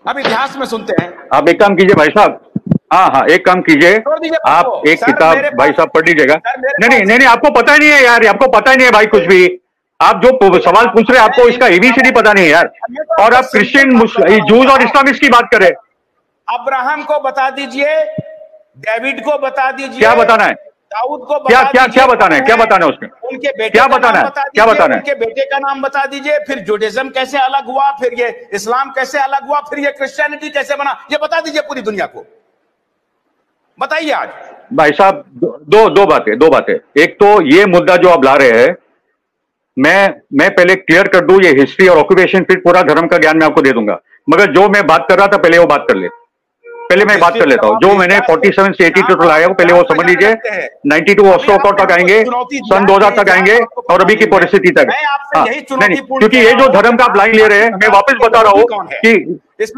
अब इतिहास में सुनते हैं। आप एक काम कीजिए भाई साहब, हाँ हाँ एक काम कीजिए, आप एक किताब भाई साहब पढ़ लीजिएगा। नहीं, आपको पता ही नहीं है यार, आपको पता ही नहीं है भाई कुछ भी। आप जो सवाल पूछ रहे हैं आपको इसका एबीसीडी पता नहीं है यार, और आप क्रिश्चियन जूस और इस्लामिस्ट की बात करें। अब्राहम को बता दीजिए, डेविड को बता दीजिए, क्या बताना है, दाऊद को क्या बताना है, क्या बताना है उसमें, उनके बेटे क्या बताना है, क्या बताना है, उनके बेटे का नाम बता दीजिए, फिर जुडाइज्म कैसे अलग हुआ, फिर ये इस्लाम कैसे अलग हुआ, फिर ये क्रिश्चियनिटी कैसे बना, ये बता दीजिए पूरी दुनिया को, बताइए आज। भाई साहब दो बातें। एक तो ये मुद्दा जो आप ला रहे हैं, मैं पहले क्लियर कर दूं, ये हिस्ट्री और ऑक्यूपेशन, फिर पूरा धर्म का ज्ञान मैं आपको दे दूंगा, मगर जो मैं बात कर रहा था पहले वो बात कर ले, पहले मैं बात कर लेता हूं। जो मैंने 47 से 82 तक लाया हूं, पहले वो समझ लीजिए। 92 ऑस्लो अकॉर्ड तक आएंगे, सन 2000 तक आएंगे, और अभी की परिस्थिति तक। नहीं, क्योंकि ये जो धर्म का आप लाइन ले रहे हैं, मैं वापस बता रहा हूं कि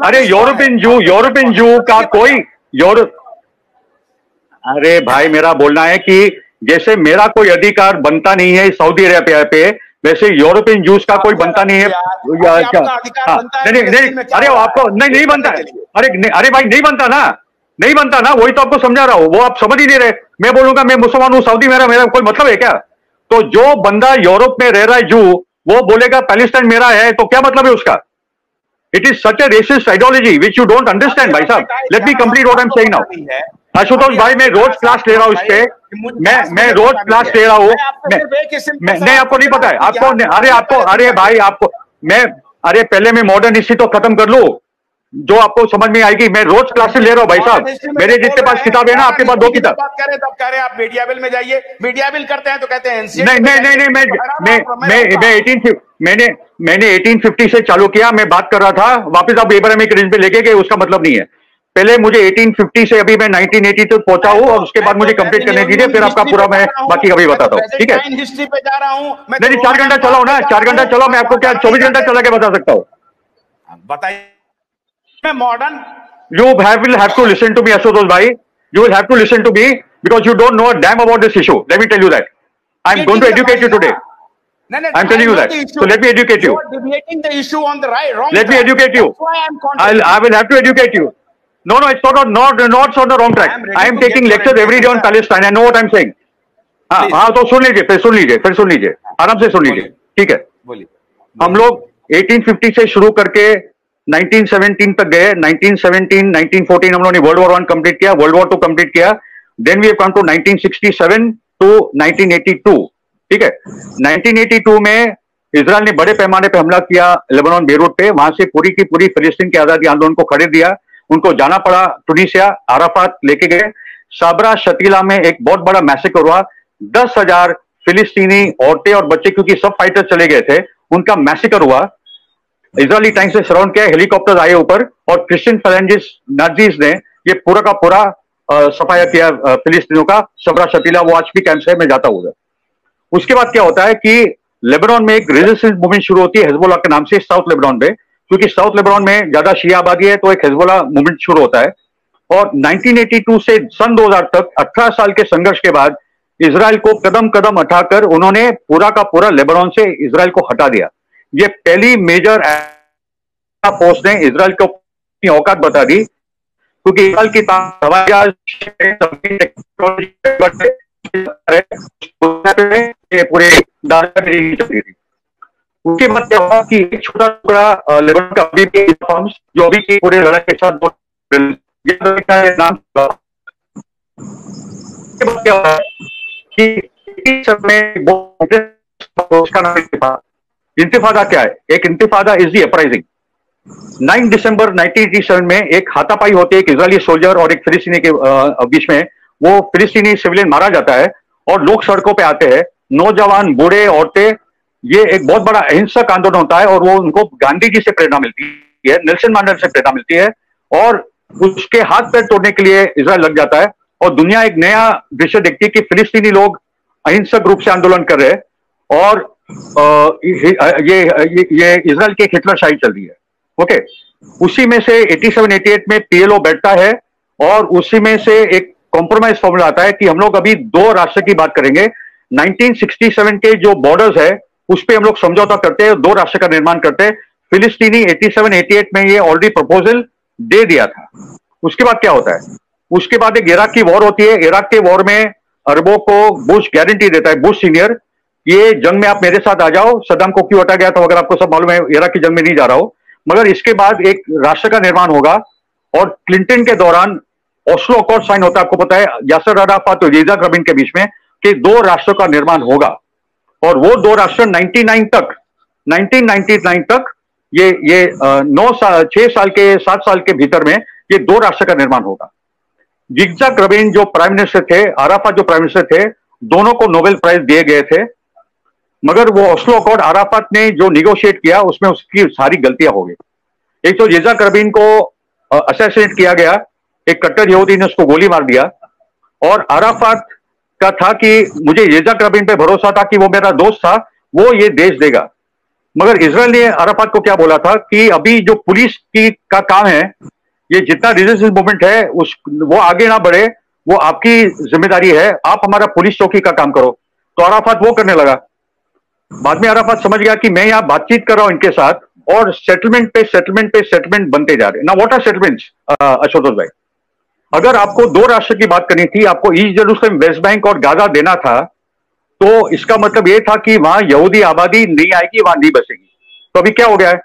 अरे यूरोपियन जू का कोई अरे भाई मेरा बोलना है कि जैसे मेरा कोई अधिकार बनता नहीं है सऊदी अरेबिया पे, वैसे यूरोपियन जूस का कोई बनता नहीं है। नहीं, अरे आपको नहीं बनता है, अरे भाई नहीं बनता ना, वही तो आपको समझा रहा हूं, वो आप समझ ही नहीं रहे। मैं बोलूंगा मैं मुसलमान हूं, सऊदी मेरा कोई मतलब है क्या? तो जो बंदा यूरोप में रह रहा है जू, वो बोलेगा पैलेस्टाइन मेरा है, तो क्या मतलब है उसका? It is such a racist ideology which you don't understand भाई साहब। Let me complete what I am saying now. Ashutosh भाई मैं रोज क्लास ले रहा हूं इस पे, मैं रोज क्लास ले रहा हूं। नहीं आपको नहीं पता है, अरे भाई आपको अरे पहले मैं मॉडर्न हिस्ट्री तो खत्म कर लूं, जो आपको समझ में आएगी। मैं रोज क्लासेस ले रहा हूं भाई साहब, मेरे जितने पास किताब है ना, आपके पास 2 किताब। बात करें तब कह रहे हैं आप मीडियाबिल में जाइए, मीडियाबिल करते हैं तो कहते हैं नहीं, मैंने 1850 से चालू किया, मैं बात कर रहा था, वापस आप इब्राहिमिक रिज पे लेके गए, उसका मतलब नहीं है। पहले मुझे 1850 से अभी मैं 1980 तक पहुंचा हूं, और उसके बाद मुझे कंप्लीट करने दीजिए, फिर आपका पूरा मैं बाकी कभी बताता हूं, ठीक है? हिस्ट्री पे जा रहा हूं नहीं 4 घंटा चलाओ ना, 4 घंटा चलाओ, मैं आपको क्या 24 घंटा चला के बता सकता हूं? बताइए। मैं modern You will have to listen to me, Ashutosh bhai. You will have to listen to me because you don't know a damn about this issue. Let me tell you that. I'm going to educate you today. I'm telling you that. So let me educate you. You are debating the issue on the wrong. Let me educate you. I will have to educate you. No, it's not on the wrong track. I am taking lectures every day on Palestine. I know what I'm saying. हाँ तो सुन लीजिए, आराम से सुन लीजिए, ठीक है? हम लोग 1850 से शुरू करके 1917 तक गए। 1917, 1914 हम लोगों ने वर्ल्ड वॉर 1 कंप्लीट किया, वर्ल्ड वॉर 2 कंप्लीट किया, then we have come to 1967 to 1982, ठीक है? 1982 में इजराइल ने बड़े पैमाने पे हमला किया लेबनान बेरूत पे, वहां से पूरी की पूरी फिलिस्तीन के आजादी आंदोलन को खड़े दिया, उनको जाना पड़ा टुनीसिया, अराफात लेके गए। साबरा शतीला में एक बहुत बड़ा मैसेकर हुआ, 10,000 फिलिस्तीनी औरतें और बच्चे, क्योंकि सब फाइटर चले गए थे, उनका मैसेकर हुआ। इजरायली टैंक से सराउंड किया, हेलीकॉप्टर आए ऊपर, और क्रिश्चियन फैलेंजिस नाजीज ने ये पूरा का पूरा सफाया किया फिलिस्तीनियों का। सबरा शतीला वो आज भी कैंप से मैं जाता हूं। उसके बाद क्या होता है कि लेबनान में एक रेजिस्टेंस मूवमेंट शुरू होती है हिजबुल्लाह के नाम से, साउथ लेबनान में, क्योंकि साउथ लेबनान में ज्यादा शिया आबादी है, तो एक हिजबुल्लाह मूवमेंट शुरू होता है। और 1982 से सन 2000 तक 18 साल के संघर्ष के बाद इजराइल को कदम कदम उठाकर उन्होंने पूरा का पूरा लेबनान से इजराइल को हटा दिया। ये पहली मेजर पोस्ट ने इजराइल को अपनी औकात बता दी, क्योंकि इजराइल की पूरे उसके बाद क्या हुआ कि एक छोटा टुकड़ा लेबनान का अभी भी जो अभी की पूरे लड़ाई के साथ नाम क्या हुआ कि इंतिफादा क्या है? एक इंतिफादा इज दी अपराइजिंग। 9 दिसंबर 1987 में एक हाथापाई होती है, एक इजरायली सोल्जर और एक फिलिस्तीनी के बीच में। वो फिलिस्तीनी सिविलियन मारा जाता है और लोग सड़कों पे आते हैं, नौजवान, बूढ़े, औरतें। ये एक बहुत बड़ा अहिंसक आंदोलन होता है, और वो उनको गांधी जी से प्रेरणा मिलती है, नेल्सन मंडेला से प्रेरणा मिलती है, और उसके हाथ पैर तोड़ने के लिए इजराइल लग जाता है। और दुनिया एक नया दृश्य देखती है कि फिलिस्तीनी लोग अहिंसक रूप से आंदोलन कर रहे हैं, और ये इजराइल की एक हिटलरशाही चल रही है। ओके, उसी में से 87-88 में पीएलओ बैठता है, और उसी में से एक कॉम्प्रोमाइज फॉर्मूला आता है कि हम लोग अभी 2 राष्ट्र की बात करेंगे। 1967 के जो बॉर्डर्स है उस पर हम लोग समझौता करते हैं, 2 राष्ट्र का निर्माण करते हैं। फिलिस्तीनी 87-88 में ये ऑलरेडी प्रपोजल दे दिया था। उसके बाद क्या होता है? उसके बाद एक इराक की वॉर होती है। इराक के वॉर में अरबों को बुश गारंटी देता है, बुश सीनियर, ये जंग में आप मेरे साथ आ जाओ। सद्दाम को क्यों हटा गया था अगर आपको सब मालूम है, इराक की जंग में नहीं जा रहा हो। मगर इसके बाद एक राष्ट्र का निर्माण होगा और क्लिंटन के दौरान ओस्लो अकॉर्ड साइन होता है। आपको पता है यासर अराफात और यित्ज़हाक रबीन के बीच में कि 2 राष्ट्रों का निर्माण होगा और वो 2 राष्ट्र 1999 तक ये 6 साल के 7 साल के भीतर में ये 2 राष्ट्र का निर्माण होगा। यित्ज़हाक रबीन जो प्राइम मिनिस्टर थे, अराफात जो प्राइम मिनिस्टर थे, दोनों को नोबेल प्राइज दिए गए थे। मगर वो ओस्लो अकॉर्ड अराफात ने जो निगोशिएट किया उसमें उसकी सारी गलतियां हो गई। एक तो यित्ज़हाक रबीन को असैसिनेट किया गया, एक कट्टर यहूदी ने उसको गोली मार दिया। और अराफात का था कि मुझे यित्ज़हाक रबीन पे भरोसा था कि वो मेरा दोस्त था, वो ये देश देगा। मगर इजराइल ने अराफात को क्या बोला था कि अभी जो पुलिस की का काम है, ये जितना रेजिस्टेंस मूवमेंट है वो आगे ना बढ़े, वो आपकी जिम्मेदारी है, आप हमारा पुलिस चौकी का काम करो। तो अराफात वो करने लगा। बाद में अराफात समझ गया कि मैं यहां बातचीत कर रहा हूं इनके साथ और सेटलमेंट पे सेटलमेंट बनते जा रहे। ना व्हाट आर सेटलमेंट्स आशुतोष भाई? अगर आपको 2 राष्ट्र की बात करनी थी, आपको ईस्ट जेरूसलम, वेस्ट बैंक और गाजा देना था, तो इसका मतलब यह था कि वहां यहूदी आबादी नहीं आएगी, वहां नहीं बसेगी। तो अभी क्या हो गया है?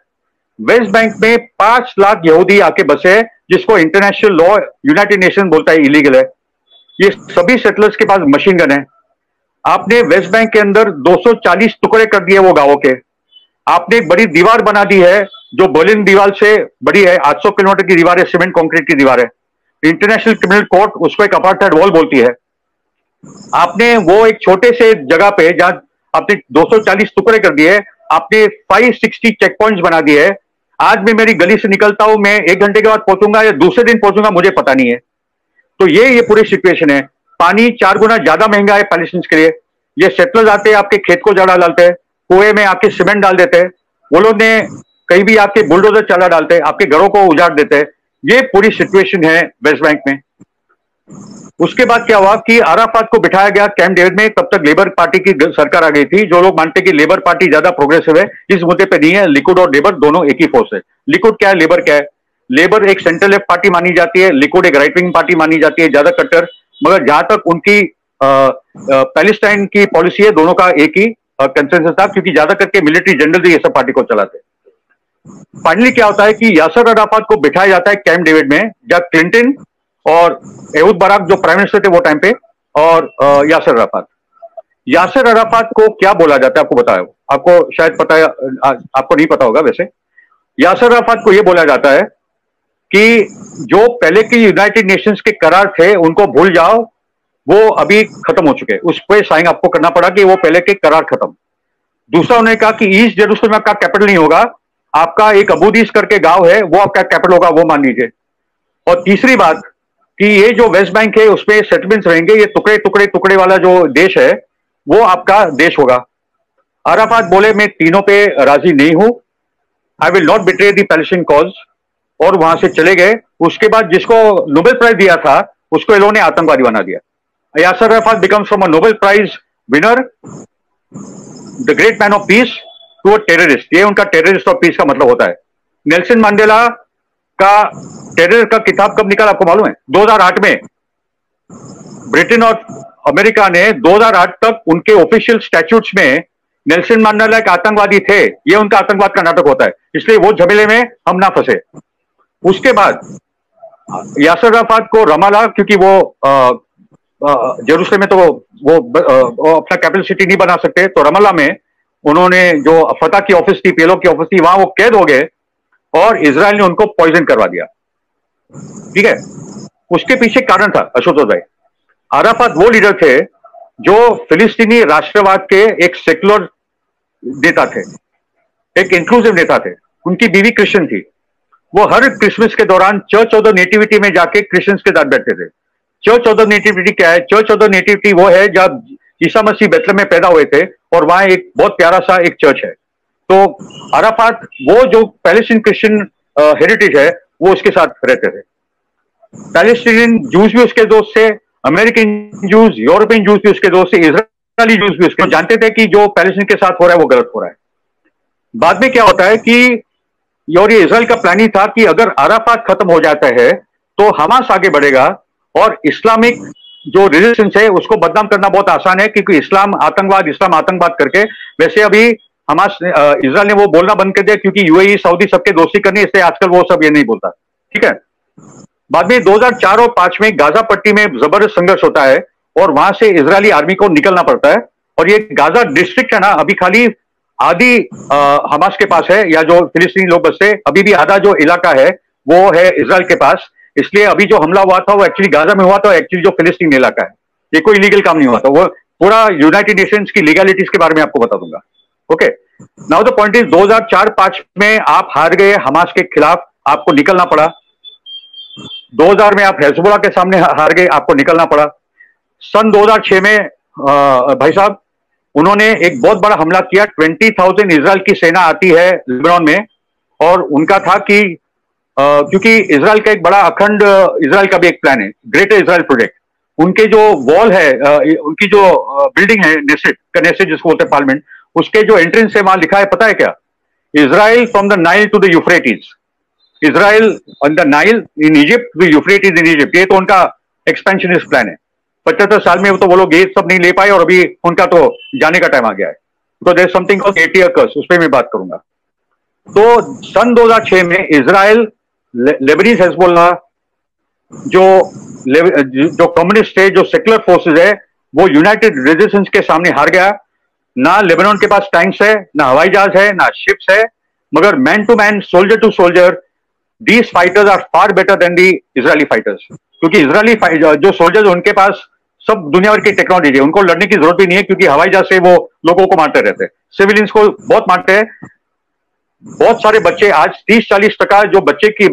वेस्ट बैंक में 5 लाख यहूदी आके बसे, जिसको इंटरनेशनल लॉ यूनाइटेड नेशन बोलता है इलीगल है। ये सभी सेटलर्स के पास मशीन गन है। आपने वेस्ट बैंक के अंदर 240 टुकड़े कर दिए वो गांवों के। आपने एक बड़ी दीवार बना दी है जो बर्लिन दीवार से बड़ी है, 800 किलोमीटर की दीवार है, सीमेंट कंक्रीट की दीवार है। इंटरनेशनल क्रिमिनल कोर्ट उसको एक अपार्टहाइड वॉल बोलती है। आपने वो एक छोटे से जगह पे जहां आपने 240 टुकड़े कर दिए, आपने 560 चेक पॉइंट्स बना दिए। आज मैं मेरी गली से निकलता हूं, मैं 1 घंटे के बाद पहुंचूंगा या दूसरे दिन पहुंचूंगा, मुझे पता नहीं है। तो ये पूरी सिचुएशन है। पानी 4 गुना ज्यादा महंगा है पैलेस्टीनियंस के लिए। ये सेटलर्स आते हैं, आपके खेत को जड़ा डालते हैं, कुएं में आपके सीमेंट डाल देते हैं, वो लोग ने कहीं भी आपके बुलडोजर चला डालते हैं, आपके घरों को उजाड़ देते हैं। ये पूरी सिचुएशन है वेस्ट बैंक में। उसके बाद क्या हुआ कि अराफात को बिठाया गया कैंप डेविड में। तब तक लेबर पार्टी की सरकार आ गई थी। जो लोग मानते कि लेबर पार्टी ज्यादा प्रोग्रेसिव है, इस मुद्दे पे नहीं है। लिकुड और लेबर दोनों एक ही फोर्स है। लिकुड क्या है, लेबर क्या है? लेबर एक सेंट्रल लेफ्ट पार्टी मानी जाती है, लिकुड एक राइट विंग पार्टी मानी जाती है, ज्यादा कट्टर। मगर जहां तक उनकी पैलेस्टाइन की पॉलिसी है, दोनों का एक ही कंसेंसस था, क्योंकि ज्यादा करके मिलिट्री जनरल ये सब पार्टी को चलाते। फाइनली क्या होता है कि यासर अराफात को बिठाया जाता है कैंप डेविड में, जहां क्लिंटन और एहूद बाराक जो प्राइम मिनिस्टर थे वो टाइम पे, और यासर अराफात को क्या बोला जाता है आपको बताया? आपको शायद पता है, आपको नहीं पता होगा वैसे। यासर अराफात को यह बोला जाता है कि जो पहले के यूनाइटेड नेशंस के करार थे उनको भूल जाओ, वो अभी खत्म हो चुके। उस पर साइन आपको करना पड़ा कि वो पहले के करार खत्म। दूसरा उन्होंने कहा कि ईस्ट जेरूसलम आपका कैपिटल नहीं होगा, आपका एक अबूदीस करके गांव है वो आपका कैपिटल होगा, वो मान लीजिए। और तीसरी बात कि ये जो वेस्ट बैंक है उसमें सेटलमेंट्स रहेंगे, ये टुकड़े टुकड़े टुकड़े वाला जो देश है वो आपका देश होगा। अराफात बोले मैं तीनों पे राजी नहीं हूं, I will not betray the Palestine cause, और वहां से चले गए। उसके बाद जिसको नोबेल प्राइज दिया था उसको इन लोगों ने आतंकवादी बना दिया। Yasser Arafat becomes from a Nobel prize winner, the great man of peace, to a terrorist. ये उनका टेररिस्ट ऑफ पीस का मतलब होता है। नेल्सन मंडेला का टेरर का किताब कब निकाला आपको मालूम है? 2008 में। ब्रिटेन और अमेरिका ने 2008 तक उनके ऑफिशियल स्टैट्यूट्स में नेल्सन मंडेला एक आतंकवादी थे, ये उनका आतंकवाद का नाटक होता है, इसलिए वो झमेले में हम ना फंसे। उसके बाद यासर अराफात को रमाला, क्योंकि वो जेरूसलम में तो वो अपना कैपिटल सिटी नहीं बना सकते, तो रमाला में उन्होंने जो फतह की ऑफिस थी, पीएलओ की ऑफिस थी, वहां वो कैद हो गए और इजराइल ने उनको पॉइजन करवा दिया। ठीक है, उसके पीछे कारण था आशुतोष भाई। अराफात वो लीडर थे जो फिलिस्तीनी राष्ट्रवाद के एक सेक्युलर नेता थे, एक इंक्लूसिव नेता थे। उनकी बीवी क्रिश्चियन थी। वो हर क्रिसमस के दौरान चर्च ऑफ द नेटिविटी में जाके क्रिश्चियंस के साथ बैठते थे। चर्च ऑफ द नेटिविटी क्या है? चर्च ऑफ द नेटिविटी वो है जब ईसा मसीह बेथलेहम में पैदा हुए थे, और वहां एक बहुत प्यारा सा एक चर्च है। तो अराफात वो जो पैलेस्टीन क्रिश्चियन हेरिटेज है वो उसके साथ रहते थे। पैलेस्टीनियन जूस भी उसके दोस्त थे, अमेरिकन जूस, यूरोपियन जूस भी उसके दोस्त थे, इजरायली जूस भी उसके। जानते थे कि जो पैलेस्टीन के साथ हो रहा है वो गलत हो रहा है। बाद में क्या होता है कि और ये इजराइल का प्लान ही था कि अगर अराफात खत्म हो जाता है तो हमास आगे बढ़ेगा और इस्लामिक जो रेजिस्टेंस है उसको बदनाम करना बहुत आसान है, क्योंकि इस्लाम आतंकवाद करके, वैसे अभी हमास इजराइल ने वो बोलना बंद कर दिया क्योंकि यूएई सऊदी सबके दोस्ती करनी, इसलिए आजकल वो सब ये नहीं बोलता, ठीक है। बाद में 2004 और 2005 में गाजा पट्टी में जबरदस्त संघर्ष होता है और वहां से इजरायली आर्मी को निकलना पड़ता है, और ये गाजा डिस्ट्रिक्ट है ना, अभी खाली आधी हमास के पास है, या जो फिलिस्तीनी लोग बसते, अभी भी आधा जो इलाका है वो है इजराइल के पास। इसलिए अभी जो हमला हुआ था वो एक्चुअली गाजा में हुआ था, एक्चुअली जो फिलिस्तीन इलाका है, ये कोई इलीगल काम नहीं हुआ था। वो पूरा यूनाइटेड नेशंस की लीगैलिटीज के बारे में आपको बता दूंगा। Okay, now the point is 2004-05 में आप हार गए हमास के खिलाफ, आपको निकलना पड़ा। 2000 में आप हेजबोला के सामने हार गए, आपको निकलना पड़ा। सन 2006 में भाई साहब उन्होंने एक बहुत बड़ा हमला किया, 20,000 इजराइल की सेना आती है लेबनान में, और उनका था कि क्योंकि इजराइल का एक बड़ा अखंड इजराइल का भी एक प्लान है, ग्रेटर इजराइल प्रोजेक्ट। उनके जो वॉल है, उनकी जो बिल्डिंग है नेसेट जिसको बोलते हैं पार्लियामेंट, उसके जो एंट्रेंस है वहां लिखा है पता है क्या? Israel from the Nile to the Euphrates, Israel on the Nile in Egypt to Euphrates in Egypt. ये तो उनका एक्सपेंशनिस्ट प्लान है। 75 साल में तो वो लोग ये सब नहीं ले पाए और अभी उनका तो जाने का टाइम आ गया है। तो देयर समथिंग कॉल्ड 80 एकर्स, उस पर मैं बात करूंगा। तो सन 2006 में इजराइल, लेबनीज हेजबोला, जो कम्युनिस्ट है, जो सेक्युलर फोर्सेज है, वो यूनाइटेड रेजिस्टेंस के सामने हार गया। ना लेबनान के पास टैंक्स है, ना हवाई जहाज है, ना शिप्स है, मगर man to man, soldier to soldier, these fighters are far better than the Israeli fighters. क्योंकि इजरायली जो सोल्जर्स उनके पास सब दुनिया भर की टेक्नोलॉजी है, उनको लड़ने की जरूरत भी नहीं है, क्योंकि हवाई जहाज से वो लोगों को मारते रहते हैं, सिविलियंस को बहुत मारते हैं। बहुत सारे बच्चे आज 30-40% जो बच्चे की